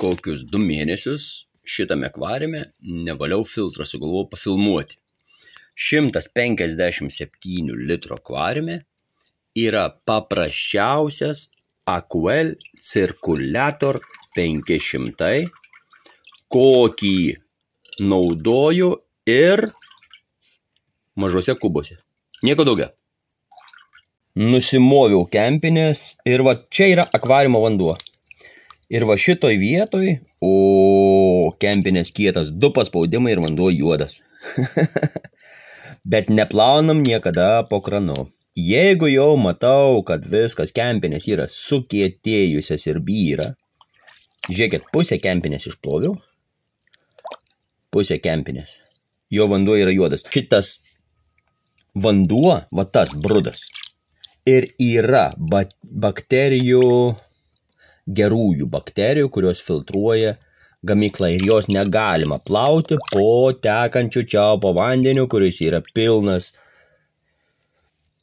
kokius 2 mėnesius šitame akvariume nevaliau filtrą, sugalvojau pafilmuoti. 157 litrų akvariume yra paprasčiausias Aquel Circulator 500, kokį naudoju ir mažose kubuose. Nieko daugiau. Nusimoviau kempinės ir va čia yra akvariumo vanduo. Ir va šitoj vietoj, kempinės kietas, 2 paspaudimai ir vanduo juodas. Bet neplaunam niekada po kranu. Jeigu jau matau, kad viskas kempinės yra sukietėjusias ir byra, žiūrėkit, pusę kempinės išploviau, pusę kempinės, jo vanduo yra juodas. Šitas vanduo, va tas brudas, ir yra bakterijų, gerųjų bakterijų, kurios filtruoja gamyklą ir jos negalima plauti po tekančių čiaupo vandeniu, kuris yra pilnas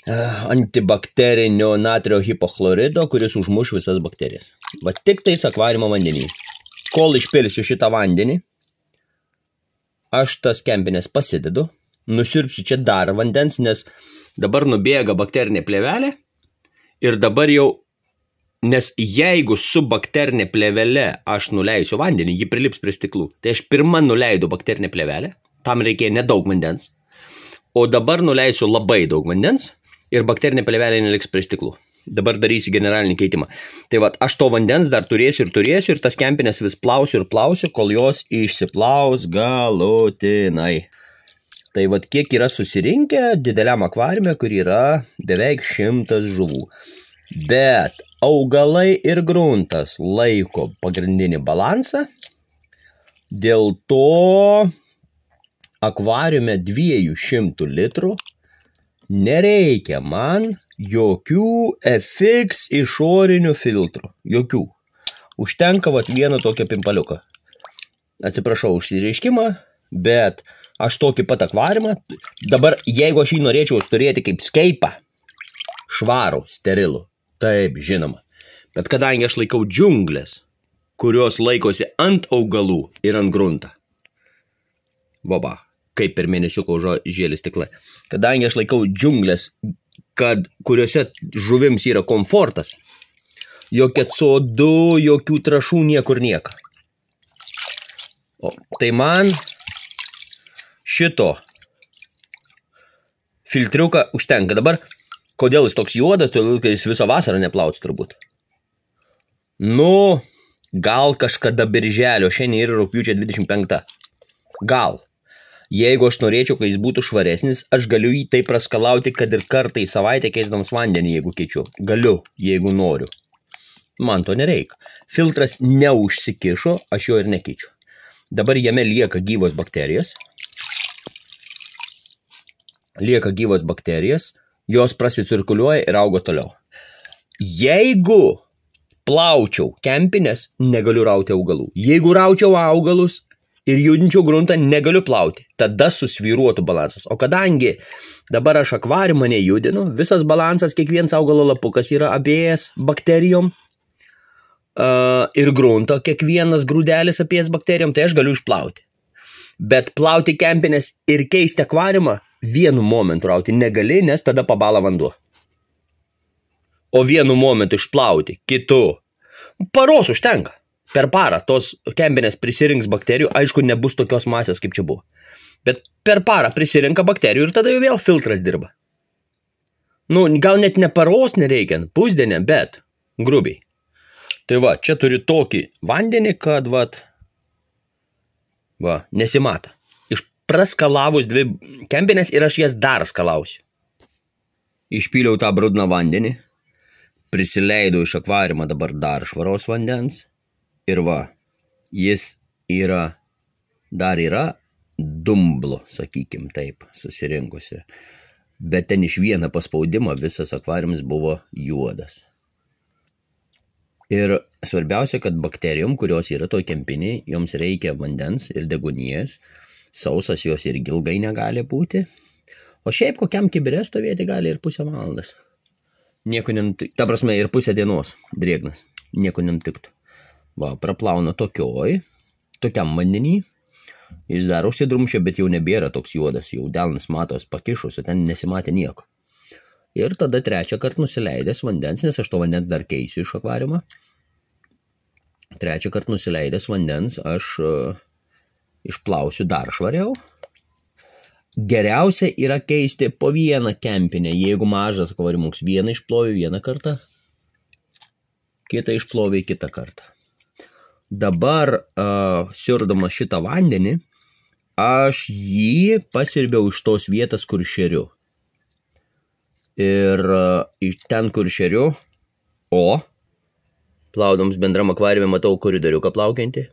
antibakterinio natrio hipochlorido, kuris užmuš visas bakterijas. Va tik tais akvariumo vandenį. Kol išpilsiu šitą vandenį, aš tas kempinės pasidedu, nusirpsiu čia dar vandens, nes dabar nubėga bakterinė plėvelė ir dabar jau, nes jeigu su bakterinė plėvele aš nuleisiu vandenį, ji prilips prie stiklų. Tai aš pirmą nuleidau bakterinę plėvelę, tam reikėjo nedaug vandens, o dabar nuleisiu labai daug vandens ir bakterinė plėvelė neliks prie stiklų. Dabar darysiu generalinį keitimą. Tai va, aš to vandens dar turėsiu ir tas kempinės vis plausiu, kol jos išsiplaus galutinai. Tai va, kiek yra susirinkę dideliam akvariume, kur yra beveik 100 žuvų. Bet augalai ir gruntas laiko pagrindinį balansą. Dėl to akvariume 200 litrų nereikia man jokių FX išorinių filtrų. Jokių. Užtenka vat vieno tokio pimpaliuką. Atsiprašau užsireiškimą, bet aš tokį pat akvariumą. Dabar, jeigu aš jį norėčiau turėti kaip skeipą, švarų, sterilų, taip, žinoma. Bet kadangi aš laikau džiunglės, kurios laikosi ant augalų ir ant gruntą. Voba, kaip per mėnesiuko žėlį stiklai. Kadangi aš laikau džiunglės, kuriuose žuvims yra komfortas, jokia CO2, jokių trąšų, niekur nieka. Tai man šito filtriuką užtenka. Dabar, kodėl jis toks juodas, todėl kad jis visą vasarą neplauts turbūt. Nu, gal kažkada birželio, šiandien yra rugpjūčio 25. Gal. Jeigu aš norėčiau, kad jis būtų švaresnis, aš galiu jį taip praskalauti, kad ir kartą į savaitę keisdamas vandenį, jeigu keičiu. Galiu, jeigu noriu. Man to nereikia. Filtras neužsikišo, aš jo ir nekeičiu. Dabar jame lieka gyvos bakterijos. Jos prasicirkuliuoja ir auga toliau. Jeigu plaučiau kempinės, negaliu rauti augalų. Jeigu raučiau augalus ir judinčiau gruntą, negaliu plauti. Tada susvyruotų balansas. O kadangi dabar aš akvariumą nejudinu, visas balansas, kiekvienas augalo lapukas yra apėjęs bakterijom ir grunto, kiekvienas grūdelis apėjęs bakterijom, tai aš galiu išplauti. Bet plauti kempinės ir keisti akvariumą vienu momentu rauti negali, nes tada pabala vanduo. O vienu momentu išplauti, kitu. Paros užtenka. Per parą tos kempinės prisirinks bakterijų, aišku, nebus tokios masės, kaip čia buvo. Bet per parą prisirinka bakterijų ir tada jau vėl filtras dirba. Nu, gal net ne paros nereikia, pusdienę, bet grubiai. Tai va, čia turiu tokį vandenį, kad va, nesimata. Praskalavus 2 kempinės ir aš jas dar skalausiu. Išpyliau tą brudną vandenį, prisileidau iš akvariumą dabar dar švaros vandens. Ir va, jis dar yra dumblo, sakykim taip, susirinkusi. Bet ten iš vieną paspaudimą visas akvariumas buvo juodas. Ir svarbiausia, kad bakterijom, kurios yra toj kempiniai, joms reikia vandens ir deguonies. Sausas jos irgi ilgai negali būti. O šiaip kokiam kibire stovėti gali ir pusę valandas. Nieko nenutiktų. Ta prasme, ir pusę dienos drėgnas. Nieko nenutiktų. Va, praplauna tokiam vandenį. Jis dar užsidrumšia, bet jau nebėra toks juodas, jau delnas matos pakišus, o ten nesimatė nieko. Ir tada trečią kartą nusileidęs vandens, nes aš to vandens dar keisiu iš akvariumą. Trečią kartą nusileidęs vandens aš išplausiu dar švariau. Geriausia yra keisti po vieną kempinę, jeigu mažas akvariumuks, vieną išplovė vieną kartą, kitą išplovė kitą kartą. Dabar siurdamas šitą vandenį, aš jį pasirbiau iš tos vietas, kur šeriu. Ir ten, kur šeriu, plaudams bendram akvariume matau koridoriuką plaukiantį,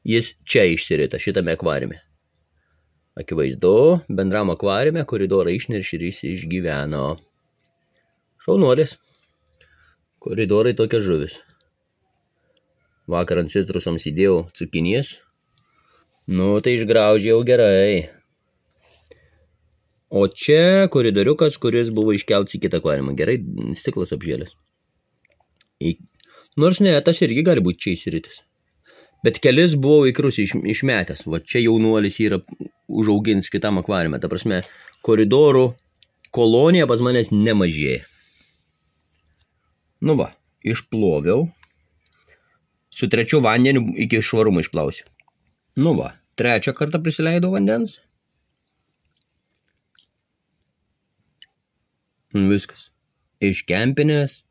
jis čia išsirita, šitame akvariume. Akivaizdu, bendram akvariume koridorą išnirš ir jis išgyveno. Šaunuolis. Koridorai tokia žuvis. Vakar ant citrusams įdėjau cukinijas. Nu, tai išgraužėjau gerai. O čia koridoriukas, kuris buvo iškeltas į kitą akvariumą. Gerai, stiklas apžėlės. Nors ne, tas irgi gali būti čia įsiritis. Bet kelis buvau ikrus išmetęs. Va čia jaunuolis yra užaugins kitam akvariume. Ta prasme, koridorų kolonija pas manęs nemažėja. Nu va, išploviau. Su trečiu vandeniu iki švarumo išplausiu. Nu va, trečią kartą prisileidau vandens. Viskas. Iš kempinės.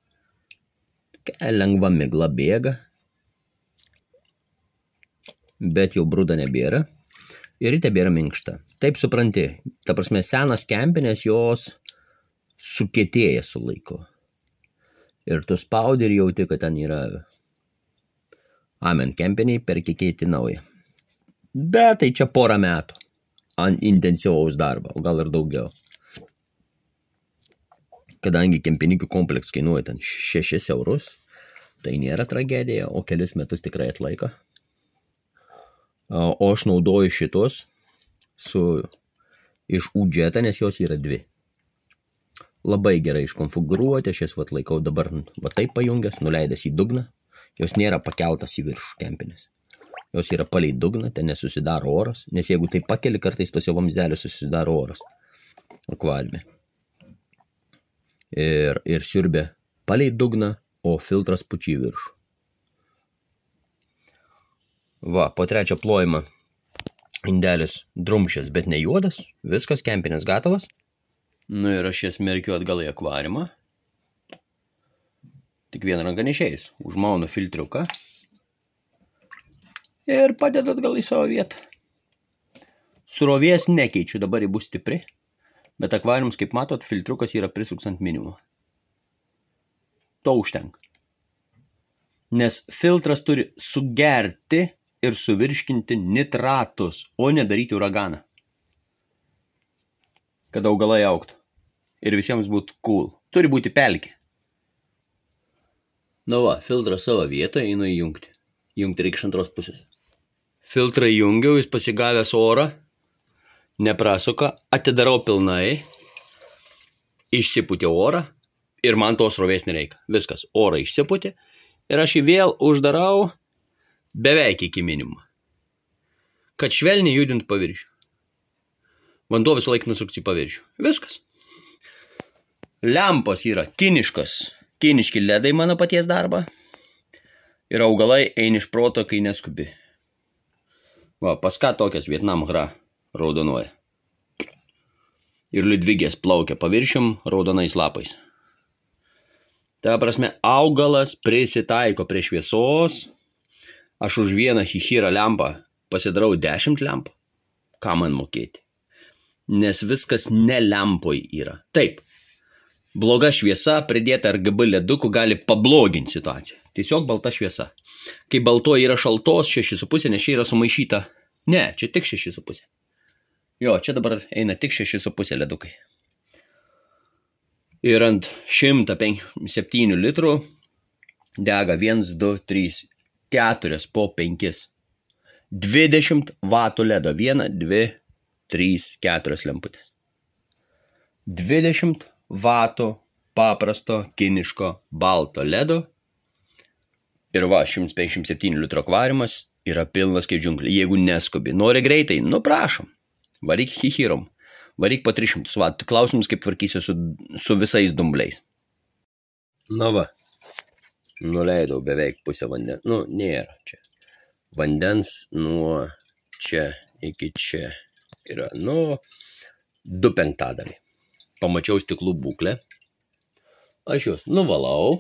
Lengva migla bėga. Bet jau bruda nebėra. Ir tebėra minkšta. Taip supranti. Ta prasme, senas kempinės jos sukietėja su laiku. Ir tu spaudi ir jauti, kad ten yra amen kempiniai perkikeiti naują. Bet tai čia porą metų ant intensyvaus darbo, o gal ir daugiau. Kadangi kempinikių kompleks kainuoja ten 6 eurus, tai nėra tragedija, o kelis metus tikrai atlaiko. O aš naudoju šitos iš UJetą, nes jos yra 2. Labai gerai iškonfigūruoti, aš jas laikau dabar taip pajungęs, nuleidęs į dugną. Jos nėra pakeltas į viršų kempinės. Jos yra palei dugną, ten nesusidaro oras, nes jeigu tai pakeli, kartais tose vamzdeliuose susidaro oras akvariume. Ir siurbia palei dugną, o filtras pučia į viršų. Va, po trečio plojimą indelis drumšęs, bet ne juodas, viskas, kempinės gatavas. Nu ir aš jas merkiu atgal į akvariumą. Tik vieną ranką neišeis. Užmaunu filtriuką. Ir padedu atgal į savo vietą. Srovės nekeičiu, dabar ji bus stipri. Bet akvariums, kaip matot, filtriukas yra prisuks ant minimumo. To užtenka. Nes filtras turi sugerti ir suvirškinti nitratus, o nedaryti uraganą. Kad augalai augtų. Ir visiems būtų cool. Turi būti pelkė. Nu va, filtrą savo vietoje einu įjungti. Jungti reikia iš antros pusės. Filtrą įjungiau, jis pasigavęs orą, neprasuka, atidarau pilnai, išsipūtė orą ir man tos srovės nereikia. Viskas, orą išsipūtė ir aš jį vėl uždarau beveik iki minimumo. Kad švelniai judint paviršių. Vanduo visą laiką nusuks į paviršių. Viskas. Lempos yra kiniški ledai mano paties darbą. Ir augalai eina iš proto, kai neskubi. Va, pas ką tokias Vietnam hra raudonuoja. Ir liudvigės plaukia paviršium raudonais lapais. Ta prasme, augalas prisitaiko prie šviesos. Aš už vieną chichyrą lempą pasidarau 10 lempų. Ką man mokėti? Nes viskas ne lempoj yra. Taip. Bloga šviesa pridėta RGB ledukų gali pabloginti situaciją. Tiesiog balta šviesa. Kai baltoji yra šaltos 6,5, nes čia yra sumaišyta. Ne, čia tik 6,5. Jo, čia dabar eina tik 6,5 ledukai. Ir ant 107 litrų dega 1, 2, 3, 4 po 5. 20 vatų ledo. 1, 2, 3, 4 lemputės. 20 vatų paprasto kiniško balto ledo Ir va, 157 litrų akvariumas yra pilnas kaip džiunglė. Jeigu neskubi, nori greitai, nu prašom. Varyk hihirom. Varyk po 300 vatų. Klausimus, kaip tvarkysiu su visais dumbliais. Na va. Nuleidau beveik pusę vandens. Nu, nėra čia. Vandens nuo čia iki čia yra, nu, 2/5. Pamačiau stiklų būklę. Aš juos nuvalau.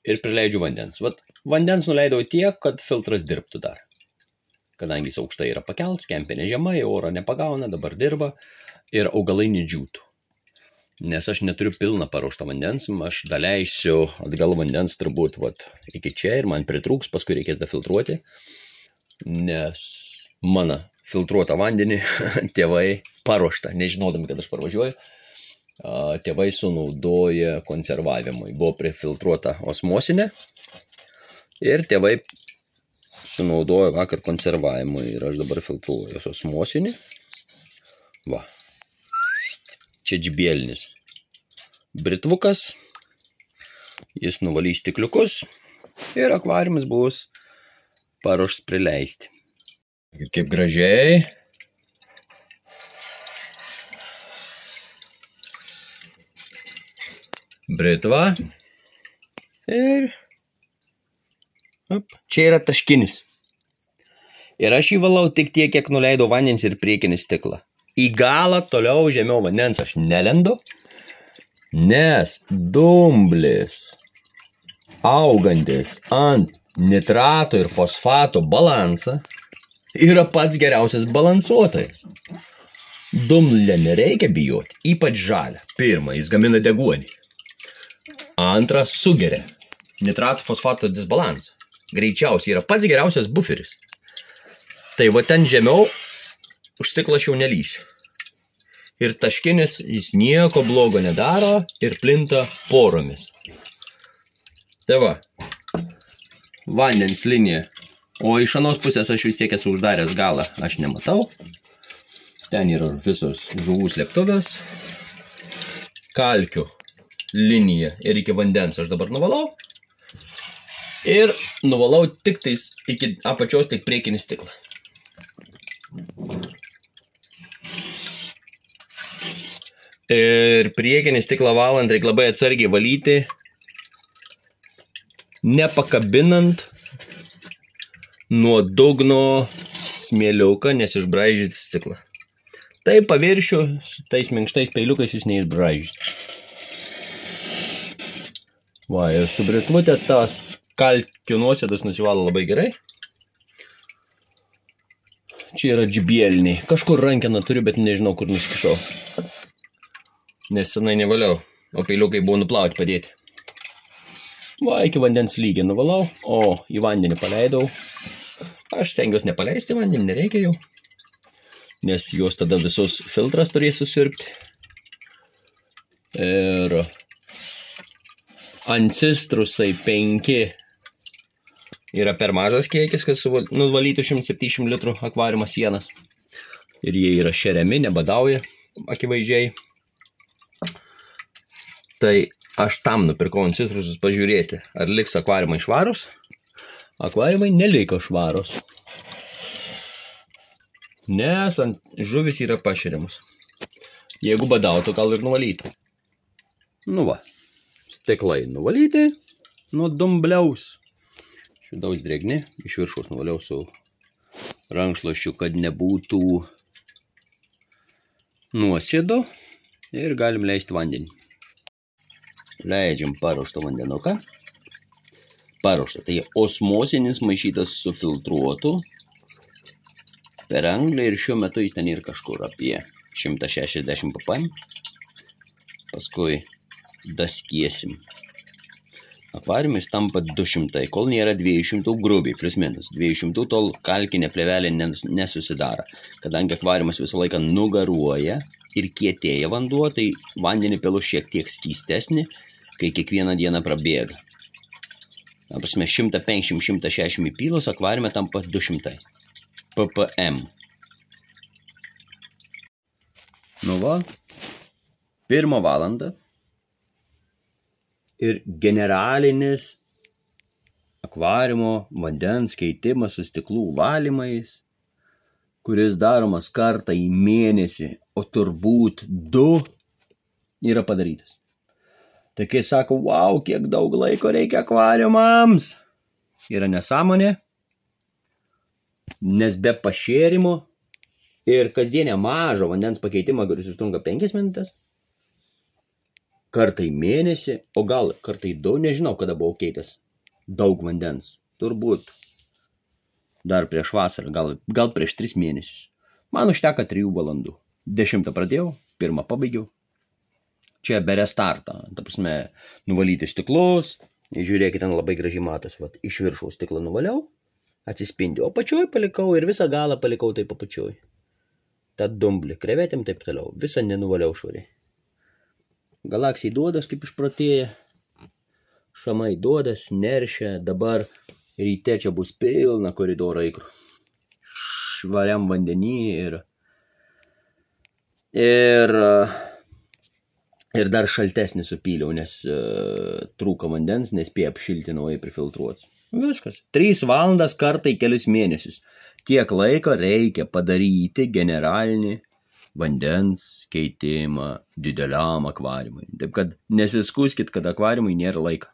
Ir prileidžiu vandens. Vat vandens nuleidau tiek, kad filtras dirbtų dar. Kadangi jis aukštai yra pakeltas, kempinė žemai, oro nepagauna, dabar dirba ir augalai nedžiūtų. Nes aš neturiu pilną paruoštą vandens, aš daleisiu atgal vandens turbūt vat, iki čia ir man pritrūks, paskui reikės dafiltruoti. Nes mano filtruotą vandenį tėvai paruoštą, nežinodami, kad aš parvažiuoju. Tėvai sunaudoja konservavimui. Buvo prifiltruota osmosinė ir tėvai sunaudoja vakar konservavimui. Ir aš dabar filtruoju osmosinį. Va. Čia džibėlinis britvukas. Jis nuvalys stikliukus ir akvariumas bus paruoštas prileisti. Ir kaip gražiai. Britva. Ir čia yra taškinis. Ir aš jį valau tik tiek, kiek nuleidau vandens ir priekinį stiklą. Į galą toliau žemiau vandens aš nelendu, nes dumblis augantis ant nitrato ir fosfato balansą yra pats geriausias balansuotojas. Dumblę nereikia bijoti, ypač žalią. Pirma, jis gamina deguonį. Antra, sugeria nitrato fosfato disbalansą. Greičiausiai yra pats geriausias buferis. Tai va ten žemiau už stiklą aš jau nelysiu. Ir taškinis jis nieko blogo nedaro ir plinta poromis. Tai va, vandens linija. O iš anos pusės aš vis tiek esu uždaręs galą, aš nematau. Ten yra visos žuvų slėptuvės. Kalkių linija ir iki vandens aš dabar nuvalau. Ir nuvalau tik tais iki apačios tik priekinį stiklą. Ir priekinį stiklą valant reikia labai atsargiai valyti, nepakabinant nuo dugno smėliuką, nes išbraižyti stiklą. Tai paviršių su tais minkštais peiliukais jis neišbraižyti. Va, ir su britvutė tas kalkių nuosėdas nusivalo labai gerai. Čia yra džibėliniai. Kažkur rankeną turiu, bet nežinau, kur nusikišau. Nes senai nevaliau, o peiliukai buvo nuplauti padėti. Va, iki vandens lygį nuvalau, o į vandenį paleidau. Aš stengiuosi nepaleisti vandenį, nereikia jau. Nes jos tada visus filtras turės susirpti. Ir ancistrusai 5 yra per mažas kiekis, kad nuvalytų 170 litrų akvariumo sienas. Ir jie yra šeriami, nebadauja, akivaizdžiai. Tai aš tam nupirkau ancistrusus pažiūrėti, ar liks akvariumai švarus. Akvariumai neliko švarus. Nes žuvis yra pašeriamus. Jeigu badautų, gal ir nuvalytų. Nu va, stiklai nuvalyti nuo dumbliaus. Iš vidaus drėgni, iš viršaus nuvaliau su rankšluosčiu, kad nebūtų nuosėdo ir galim leisti vandenį. Leidžiam paruoštą vandenuką. Paruoštą, tai osmosinis maišytas su filtruotu per anglį ir šiuo metu jis ten yra kažkur apie 160 ppm. Paskui daskiesim. Akvariumis tampa 200, kol nėra 200 grubiai, plus minus. 200 tol kalkinė plėvelė nesusidara. Kadangi akvariumas visą laiką nugaruoja ir kietėja vanduo, tai vandenį pilu šiek tiek skystesnį, kai kiekvieną dieną prabėga. Na, prasme, 150-160 įpylus akvariume tampa 200 ppm. Nu va, 1 valandą ir generalinis akvariumo vandens keitimas su stiklų valymais, kuris daromas kartą į mėnesį, o turbūt 2 yra padarytas. Tai kai sako, wow, kiek daug laiko reikia akvariumams, yra nesąmonė, nes be pašėrimo ir kasdienė mažo vandens pakeitimą, kuris užtrunka 5 minutės, kartą į mėnesį, o gal kartą į 2, nežinau, kada buvau keitęs daug vandens, turbūt dar prieš vasarą, gal prieš 3 mėnesius. Man užteka 3 valandų. 10 pradėjau, 1 pabaigiau. Čia be restarto, ta prasme, nuvalyti stiklus, žiūrėkit, ten labai gražiai matos, vat, iš viršaus stiklą nuvaliau, atsispindi, o pačioj palikau ir visą galą palikau taip apačioj. Ta dumblį, krevetėm taip toliau, visą nenuvaliau švariai. Galaksijai duodas kaip išprotėja, šamai duodas, neršia, dabar ryte čia bus pilna koridoro ikrų. Švariam vandenį ir dar šaltesnį supyliau, nes trūko vandens, nespėjo apšilti naujai prifiltruotis. Viskas. 3 valandas kartą į kelis mėnesius. Tiek laiko reikia padaryti generalinį vandens keitimą dideliam akvariumui. Taip kad nesiskuskit, kad akvariumui nėra laiko.